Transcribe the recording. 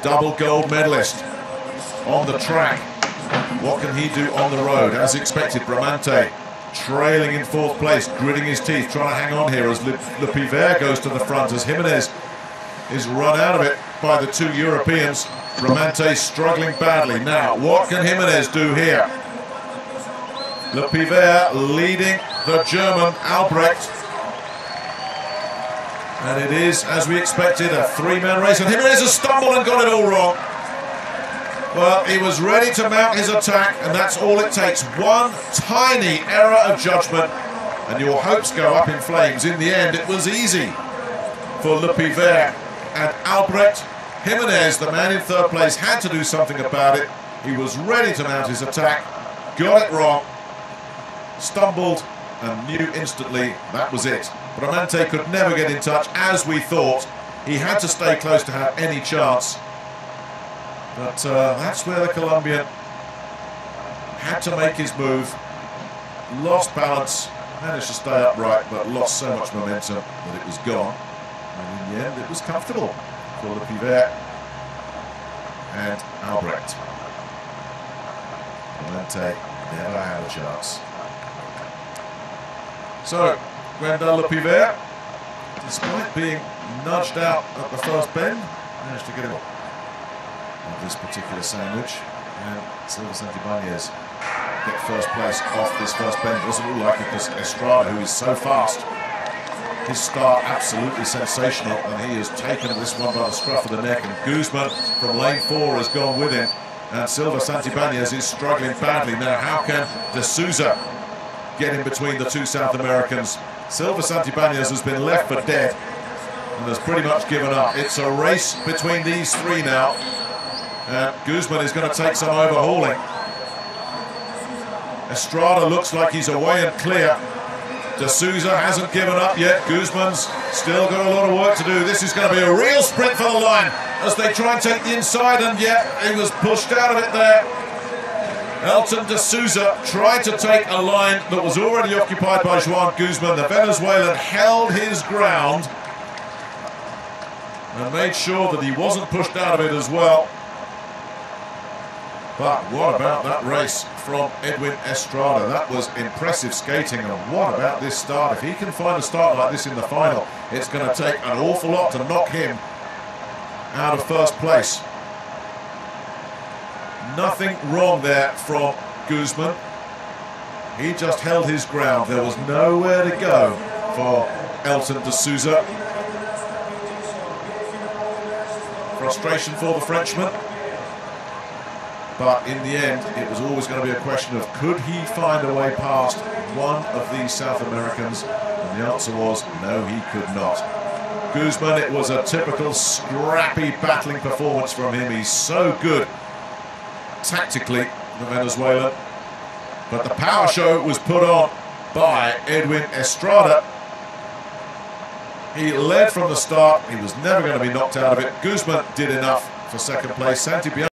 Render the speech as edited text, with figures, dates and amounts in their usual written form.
double gold medalist on the track. What can he do on the road? As expected, Bramante trailing in fourth place, gritting his teeth, trying to hang on here as Le Pivert goes to the front, as Jimenez is run out of it by the two Europeans. Bramante struggling badly. Now, what can Jimenez do here? Le Pivert leading the German Albrecht. And it is, as we expected, a three-man race. And Jimenez has stumbled and got it all wrong. Well, he was ready to mount his attack, and that's all it takes. One tiny error of judgment, and your hopes go up in flames. In the end, it was easy for Le Pivert and Albrecht. Jimenez, the man in third place, had to do something about it. He was ready to mount his attack, got it wrong, stumbled, and knew instantly that was it. Bramante could never get in touch, as we thought. He had to stay close to have any chance. But that's where the Colombian had to make his move. Lost balance, managed to stay upright, but lost so much momentum that it was gone. And in the end, it was comfortable for Le Pivert and Albrecht. Bramante never had a chance. So, Gwendal Le Pivert, despite being nudged out at the first bend, managed to get him of this particular sandwich, and Silva Santibáñez get first place off this first bend. It doesn't look like it because Estrada, who is so fast, his start absolutely sensational, and he has taken this one by the scruff of the neck, and Guzman from lane 4 has gone with him, and Silva Santibáñez is struggling badly. Now, how can De Souza get in between the two South Americans? Silva Santibáñez has been left for dead and has pretty much given up. It's a race between these three now. Guzman is going to take some overhauling. Estrada looks like he's away and clear. De Souza hasn't given up yet. Guzman's still got a lot of work to do. This is going to be a real sprint for the line as they try and take the inside, and yet he was pushed out of it there. Elton De Souza tried to take a line that was already occupied by Juan Guzman. The Venezuelan held his ground and made sure that he wasn't pushed out of it as well. But what about that race from Edwin Estrada? That was impressive skating, and what about this start? If he can find a start like this in the final, it's going to take an awful lot to knock him out of first place. Nothing wrong there from Guzman. He just held his ground. There was nowhere to go for Elton De Souza. Frustration for the Frenchman. But in the end, it was always going to be a question of could he find a way past one of these South Americans? And the answer was no, he could not. Guzman, it was a typical scrappy battling performance from him. He's so good tactically, the Venezuelan. But the power show was put on by Edwin Estrada. He led from the start. He was never going to be knocked out of it. Guzman did enough for second place. Santibáñez